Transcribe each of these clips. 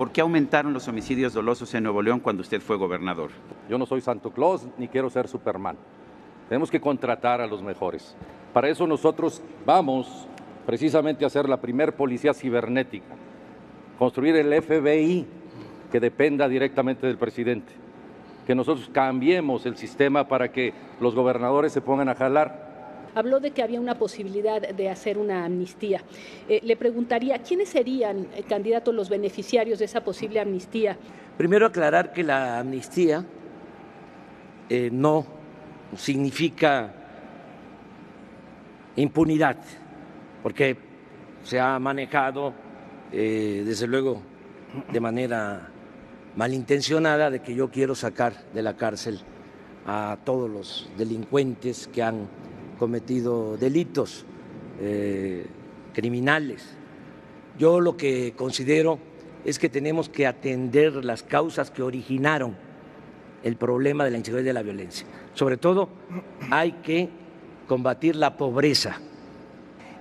¿Por qué aumentaron los homicidios dolosos en Nuevo León cuando usted fue gobernador? Yo no soy Santo Claus ni quiero ser Superman. Tenemos que contratar a los mejores. Para eso nosotros vamos precisamente a hacer la primer policía cibernética, construir el FBI que dependa directamente del presidente, que nosotros cambiemos el sistema para que los gobernadores se pongan a jalar. Habló de que había una posibilidad de hacer una amnistía. Le preguntaría, ¿quiénes serían, candidatos, los beneficiarios de esa posible amnistía? Primero aclarar que la amnistía no significa impunidad, porque se ha manejado, desde luego, de manera malintencionada de que yo quiero sacar de la cárcel a todos los delincuentes que han cometido delitos criminales. Yo lo que considero es que tenemos que atender las causas que originaron el problema de la inseguridad y de la violencia. Sobre todo, hay que combatir la pobreza.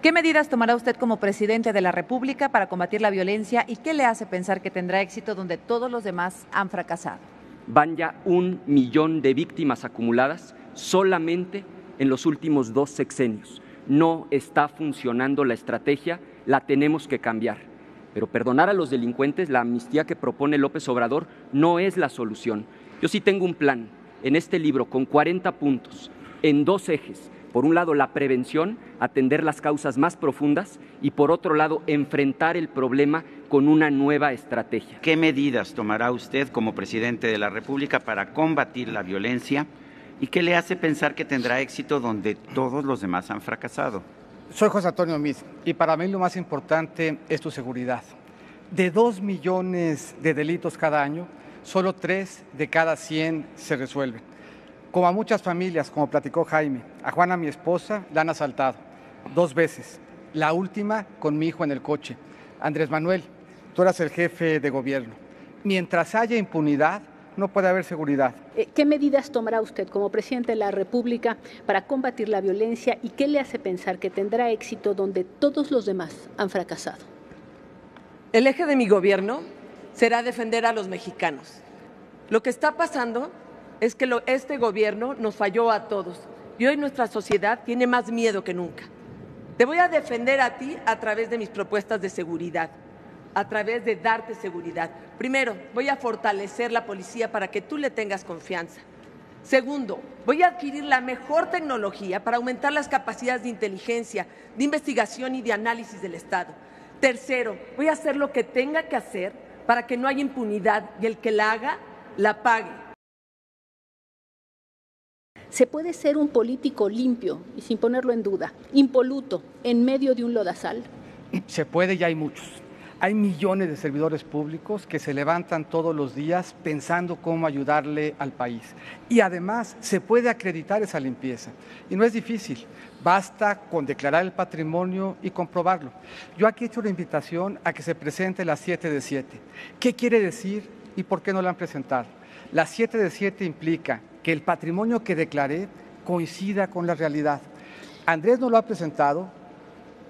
¿Qué medidas tomará usted como presidente de la República para combatir la violencia y qué le hace pensar que tendrá éxito donde todos los demás han fracasado? Van ya 1 millón de víctimas acumuladas solamente en los últimos 2 sexenios. No está funcionando la estrategia, la tenemos que cambiar. Pero perdonar a los delincuentes, la amnistía que propone López Obrador, no es la solución. Yo sí tengo un plan en este libro con 40 puntos, en 2 ejes. Por un lado, la prevención, atender las causas más profundas y por otro lado, enfrentar el problema con una nueva estrategia. ¿Qué medidas tomará usted como presidente de la República para combatir la violencia y qué le hace pensar que tendrá éxito donde todos los demás han fracasado? Soy José Antonio Miz y para mí lo más importante es tu seguridad. De 2 millones de delitos cada año, solo 3 de cada 100 se resuelven. Como a muchas familias, como platicó Jaime, a Juana, mi esposa, la han asaltado 2 veces. La última con mi hijo en el coche. Andrés Manuel, tú eras el jefe de gobierno. Mientras haya impunidad, no puede haber seguridad. ¿Qué medidas tomará usted como presidente de la República para combatir la violencia y qué le hace pensar que tendrá éxito donde todos los demás han fracasado? El eje de mi gobierno será defender a los mexicanos. Lo que está pasando es que este gobierno nos falló a todos y hoy nuestra sociedad tiene más miedo que nunca. Te voy a defender a ti a través de mis propuestas de seguridad, a través de darte seguridad. Primero, voy a fortalecer la policía para que tú le tengas confianza. Segundo, voy a adquirir la mejor tecnología para aumentar las capacidades de inteligencia, de investigación y de análisis del Estado. Tercero, voy a hacer lo que tenga que hacer para que no haya impunidad y el que la haga, la pague. ¿Se puede ser un político limpio y sin ponerlo en duda, impoluto, en medio de un lodazal? Se puede y hay muchos. Hay millones de servidores públicos que se levantan todos los días pensando cómo ayudarle al país. Y además se puede acreditar esa limpieza. Y no es difícil, basta con declarar el patrimonio y comprobarlo. Yo aquí he hecho una invitación a que se presente la 7 de 7. ¿Qué quiere decir y por qué no la han presentado? La 7 de 7 implica que el patrimonio que declaré coincida con la realidad. Andrés no lo ha presentado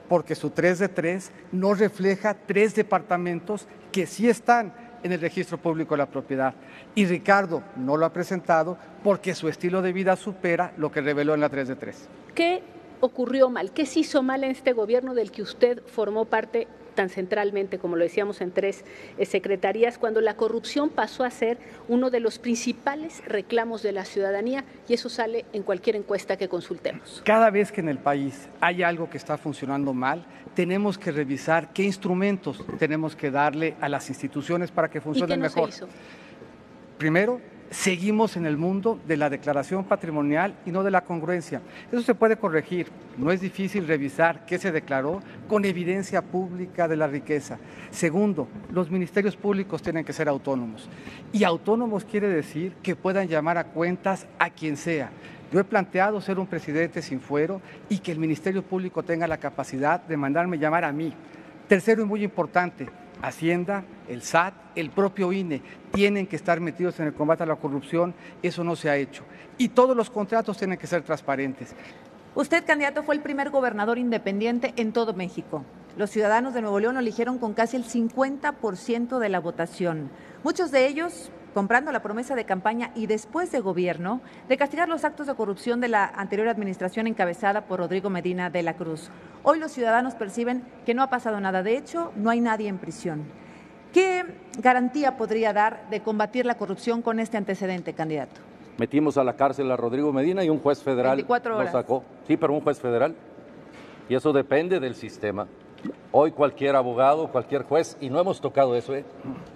porque su 3 de 3 no refleja 3 departamentos que sí están en el registro público de la propiedad. Y Ricardo no lo ha presentado porque su estilo de vida supera lo que reveló en la 3 de 3. ¿Qué ocurrió mal? ¿Qué se hizo mal en este gobierno del que usted formó parte tan centralmente, como lo decíamos, en 3 secretarías, cuando la corrupción pasó a ser uno de los principales reclamos de la ciudadanía y eso sale en cualquier encuesta que consultemos? Cada vez que en el país hay algo que está funcionando mal, tenemos que revisar qué instrumentos tenemos que darle a las instituciones para que funcionen mejor. ¿Y qué no se hizo? Primero, seguimos en el mundo de la declaración patrimonial y no de la congruencia. Eso se puede corregir. No es difícil revisar qué se declaró con evidencia pública de la riqueza. Segundo, los ministerios públicos tienen que ser autónomos. Y autónomos quiere decir que puedan llamar a cuentas a quien sea. Yo he planteado ser un presidente sin fuero y que el Ministerio Público tenga la capacidad de mandarme llamar a mí. Tercero y muy importante, Hacienda, el SAT, el propio INE, tienen que estar metidos en el combate a la corrupción, eso no se ha hecho. Y todos los contratos tienen que ser transparentes. Usted, candidato, fue el primer gobernador independiente en todo México. Los ciudadanos de Nuevo León lo eligieron con casi el 50% de la votación. Muchos de ellos comprando la promesa de campaña y después de gobierno de castigar los actos de corrupción de la anterior administración encabezada por Rodrigo Medina de la Cruz. Hoy los ciudadanos perciben que no ha pasado nada. De hecho, no hay nadie en prisión. ¿Qué garantía podría dar de combatir la corrupción con este antecedente, candidato? Metimos a la cárcel a Rodrigo Medina y un juez federal 24 horas. lo sacó. Sí, pero un juez federal. Y eso depende del sistema. Hoy cualquier abogado, cualquier juez, y no hemos tocado eso,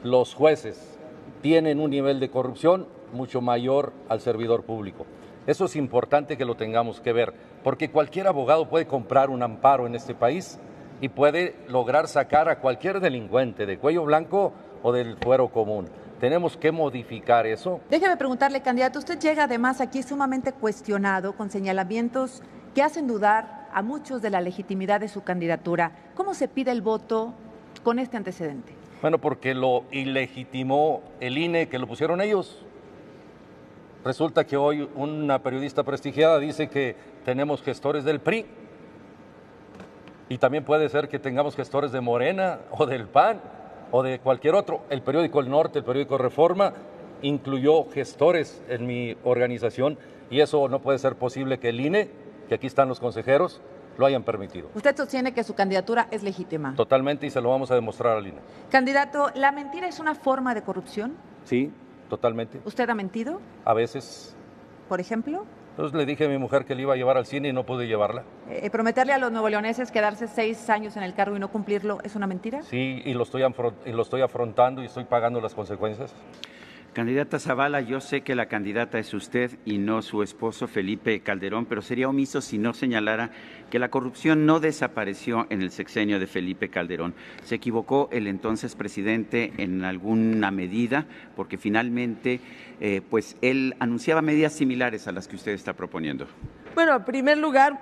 los jueces tienen un nivel de corrupción mucho mayor al servidor público. Eso es importante que lo tengamos que ver, porque cualquier abogado puede comprar un amparo en este país y puede lograr sacar a cualquier delincuente de cuello blanco o del fuero común. Tenemos que modificar eso. Déjeme preguntarle, candidato, usted llega además aquí sumamente cuestionado con señalamientos que hacen dudar a muchos de la legitimidad de su candidatura. ¿Cómo se pide el voto con este antecedente? Bueno, porque lo ilegitimó el INE, que lo pusieron ellos. Resulta que hoy una periodista prestigiada dice que tenemos gestores del PRI. Y también puede ser que tengamos gestores de Morena o del PAN o de cualquier otro. El periódico El Norte, el periódico Reforma, incluyó gestores en mi organización y eso no puede ser posible que el INE, que aquí están los consejeros, lo hayan permitido. Usted sostiene que su candidatura es legítima. Totalmente, y se lo vamos a demostrar al INE. Candidato, ¿la mentira es una forma de corrupción? Sí, totalmente. ¿Usted ha mentido? A veces. ¿Por ejemplo? Entonces le dije a mi mujer que le iba a llevar al cine y no pude llevarla. ¿Prometerle a los nuevoleoneses quedarse 6 años en el cargo y no cumplirlo es una mentira? Sí, y lo estoy afrontando y estoy pagando las consecuencias. Candidata Zavala, yo sé que la candidata es usted y no su esposo Felipe Calderón, pero sería omiso si no señalara que la corrupción no desapareció en el sexenio de Felipe Calderón. ¿Se equivocó el entonces presidente en alguna medida? Porque finalmente, pues él anunciaba medidas similares a las que usted está proponiendo. Bueno, en primer lugar,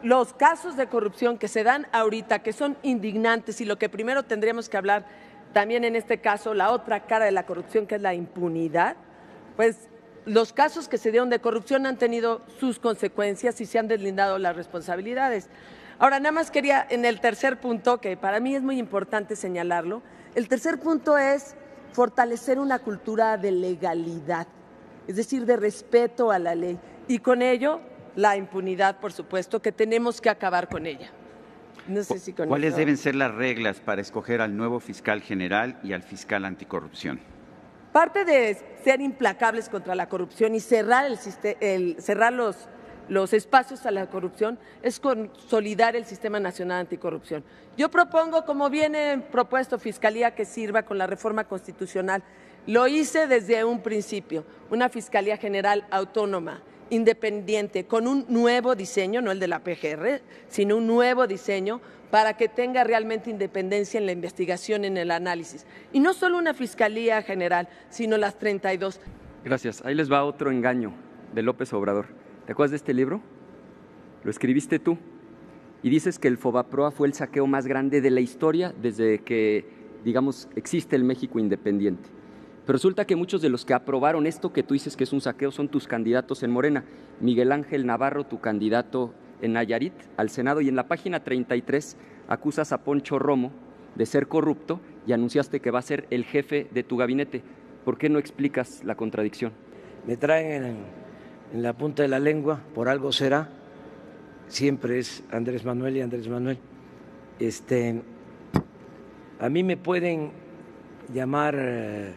los casos de corrupción que se dan ahorita, que son indignantes y lo que primero tendríamos que hablar también en este caso, la otra cara de la corrupción, que es la impunidad, pues los casos que se dieron de corrupción han tenido sus consecuencias y se han deslindado las responsabilidades. Ahora, nada más quería, en el tercer punto, que para mí es muy importante señalarlo, el tercer punto es fortalecer una cultura de legalidad, es decir, de respeto a la ley, y con ello la impunidad, por supuesto, que tenemos que acabar con ella. No sé si con ¿Cuáles eso deben ser las reglas para escoger al nuevo fiscal general y al fiscal anticorrupción? Parte de ser implacables contra la corrupción y cerrar los espacios a la corrupción es consolidar el Sistema Nacional Anticorrupción. Yo propongo, como viene propuesto, Fiscalía que sirva con la reforma constitucional. Lo hice desde un principio, una Fiscalía General autónoma, independiente, con un nuevo diseño, no el de la PGR, sino un nuevo diseño para que tenga realmente independencia en la investigación, en el análisis. Y no solo una Fiscalía General, sino las 32. Gracias. Ahí les va otro engaño de López Obrador. ¿Te acuerdas de este libro? Lo escribiste tú y dices que el Fobaproa fue el saqueo más grande de la historia desde que, digamos, existe el México independiente. Pero resulta que muchos de los que aprobaron esto que tú dices que es un saqueo son tus candidatos en Morena. Miguel Ángel Navarro, tu candidato en Nayarit al Senado, y en la página 33 acusas a Poncho Romo de ser corrupto y anunciaste que va a ser el jefe de tu gabinete. ¿Por qué no explicas la contradicción? Me traen en la punta de la lengua, por algo será, siempre es Andrés Manuel y Andrés Manuel. A mí me pueden llamar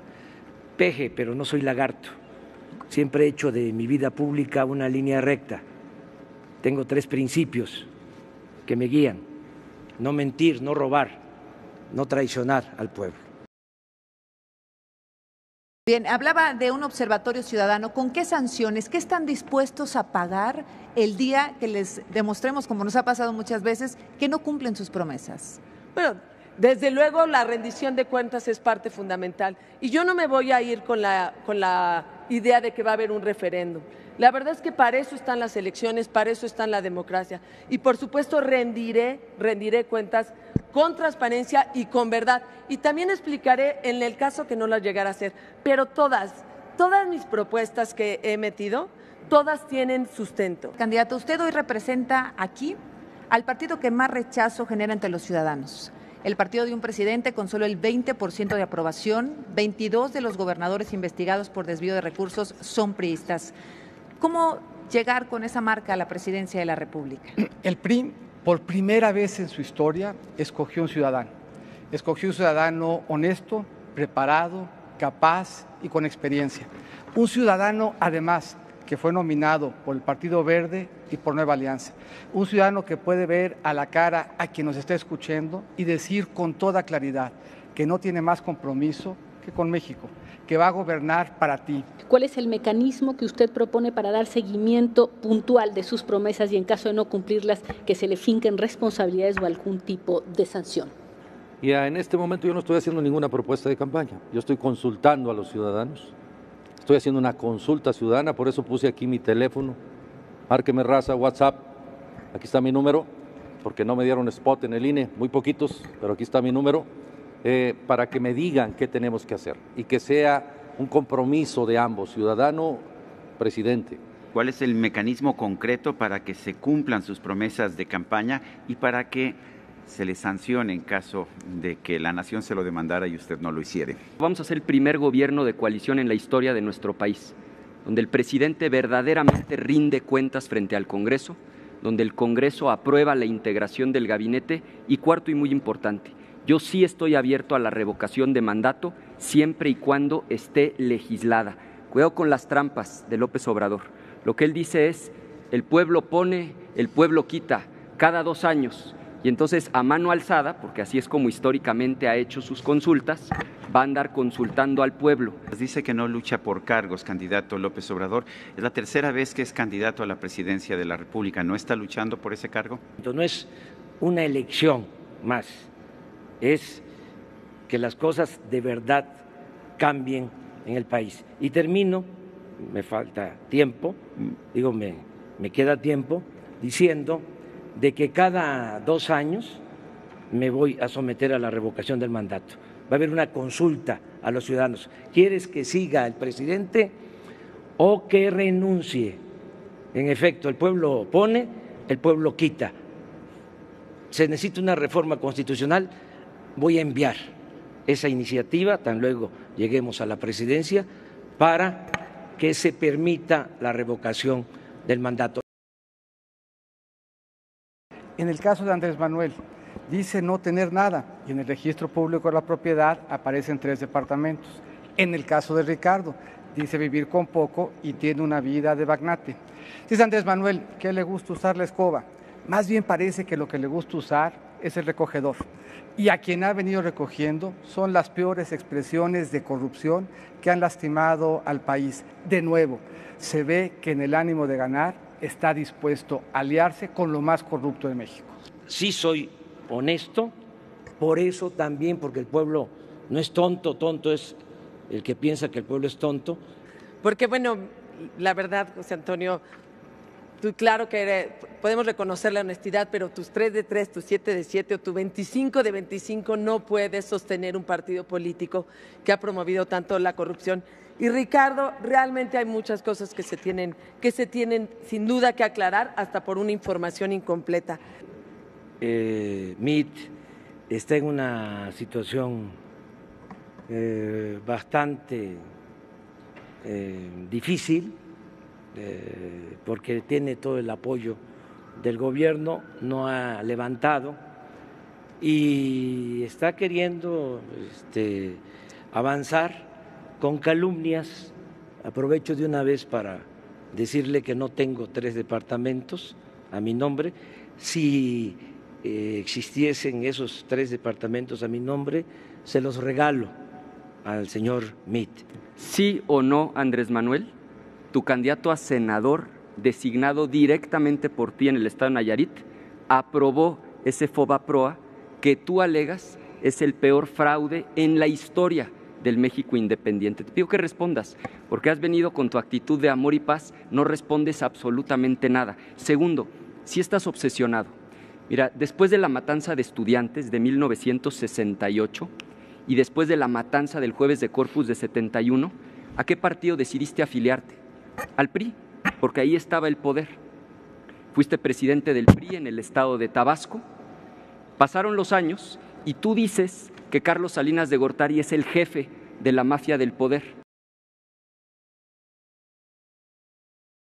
peje, pero no soy lagarto. Siempre he hecho de mi vida pública una línea recta. Tengo 3 principios que me guían: no mentir, no robar, no traicionar al pueblo. Bien, hablaba de un observatorio ciudadano. ¿Con qué sanciones? ¿Qué están dispuestos a pagar el día que les demostremos, como nos ha pasado muchas veces, que no cumplen sus promesas? Bueno, desde luego la rendición de cuentas es parte fundamental y yo no me voy a ir con la idea de que va a haber un referéndum. La verdad es que para eso están las elecciones, para eso está la democracia y por supuesto rendiré cuentas con transparencia y con verdad, y también explicaré en el caso que no las llegara a hacer, pero todas mis propuestas que he metido, todas tienen sustento. Candidato, usted hoy representa aquí al partido que más rechazo genera entre los ciudadanos. El partido de un presidente con solo el 20% de aprobación, 22 de los gobernadores investigados por desvío de recursos son priistas. ¿Cómo llegar con esa marca a la presidencia de la República? El PRI, por primera vez en su historia, escogió un ciudadano. Escogió un ciudadano honesto, preparado, capaz y con experiencia. Un ciudadano, además, que fue nominado por el Partido Verde y por Nueva Alianza. Un ciudadano que puede ver a la cara a quien nos está escuchando y decir con toda claridad que no tiene más compromiso que con México, que va a gobernar para ti. ¿Cuál es el mecanismo que usted propone para dar seguimiento puntual de sus promesas y en caso de no cumplirlas, que se le finquen responsabilidades o algún tipo de sanción? Ya en este momento yo no estoy haciendo ninguna propuesta de campaña, yo estoy consultando a los ciudadanos. Estoy haciendo una consulta ciudadana, por eso puse aquí mi teléfono. Márqueme, raza, WhatsApp. Aquí está mi número, porque no me dieron spot en el INE, muy poquitos, pero aquí está mi número, para que me digan qué tenemos que hacer y que sea un compromiso de ambos, ciudadano, presidente. ¿Cuál es el mecanismo concreto para que se cumplan sus promesas de campaña y para que se le sancione en caso de que la nación se lo demandara y usted no lo hiciera? Vamos a ser el primer gobierno de coalición en la historia de nuestro país, donde el presidente verdaderamente rinde cuentas frente al Congreso, donde el Congreso aprueba la integración del gabinete y cuarto y muy importante, yo sí estoy abierto a la revocación de mandato siempre y cuando esté legislada. Cuidado con las trampas de López Obrador. Lo que él dice es, el pueblo pone, el pueblo quita, cada 2 años. Y entonces a mano alzada, porque así es como históricamente ha hecho sus consultas, va a andar consultando al pueblo. Dice que no lucha por cargos, candidato López Obrador. Es la tercera vez que es candidato a la presidencia de la República. ¿No está luchando por ese cargo? No es una elección más, es que las cosas de verdad cambien en el país. Y termino, me falta tiempo, me queda tiempo, diciendo de que cada 2 años me voy a someter a la revocación del mandato. Va a haber una consulta a los ciudadanos. ¿Quieres que siga el presidente o que renuncie? En efecto, el pueblo pone, el pueblo quita. Se necesita una reforma constitucional. Voy a enviar esa iniciativa, tan luego lleguemos a la presidencia, para que se permita la revocación del mandato. En el caso de Andrés Manuel, dice no tener nada y en el registro público de la propiedad aparecen 3 departamentos. En el caso de Ricardo, dice vivir con poco y tiene una vida de magnate. Dice Andrés Manuel que le gusta usar la escoba. Más bien parece que lo que le gusta usar es el recogedor. Y a quien ha venido recogiendo son las peores expresiones de corrupción que han lastimado al país. De nuevo, se ve que en el ánimo de ganar está dispuesto a aliarse con lo más corrupto de México. Sí soy honesto, por eso también, porque el pueblo no es tonto, tonto es el que piensa que el pueblo es tonto. Porque bueno, la verdad, José Antonio, tú claro que podemos reconocer la honestidad, pero tus 3 de 3, tus 7 de 7 o tu 25 de 25 no puedes sostener un partido político que ha promovido tanto la corrupción. Y Ricardo, realmente hay muchas cosas que se tienen sin duda que aclarar, hasta por una información incompleta. MIT está en una situación bastante difícil, porque tiene todo el apoyo del gobierno, no ha levantado y está queriendo avanzar con calumnias. Aprovecho de una vez para decirle que no tengo 3 departamentos a mi nombre. Si existiesen esos 3 departamentos a mi nombre, se los regalo al señor Mitt. ¿Sí o no, Andrés Manuel? Tu candidato a senador, designado directamente por ti en el estado de Nayarit, aprobó ese FOBAPROA que tú alegas es el peor fraude en la historia del México independiente. Te pido que respondas, porque has venido con tu actitud de amor y paz, no respondes absolutamente nada. Segundo, si estás obsesionado. Mira, después de la matanza de estudiantes de 1968 y después de la matanza del Jueves de Corpus de 71, ¿a qué partido decidiste afiliarte? Al PRI, porque ahí estaba el poder. fuiste presidente del PRI en el estado de Tabasco. Pasaron los años y tú dices que Carlos Salinas de Gortari es el jefe de la mafia del poder.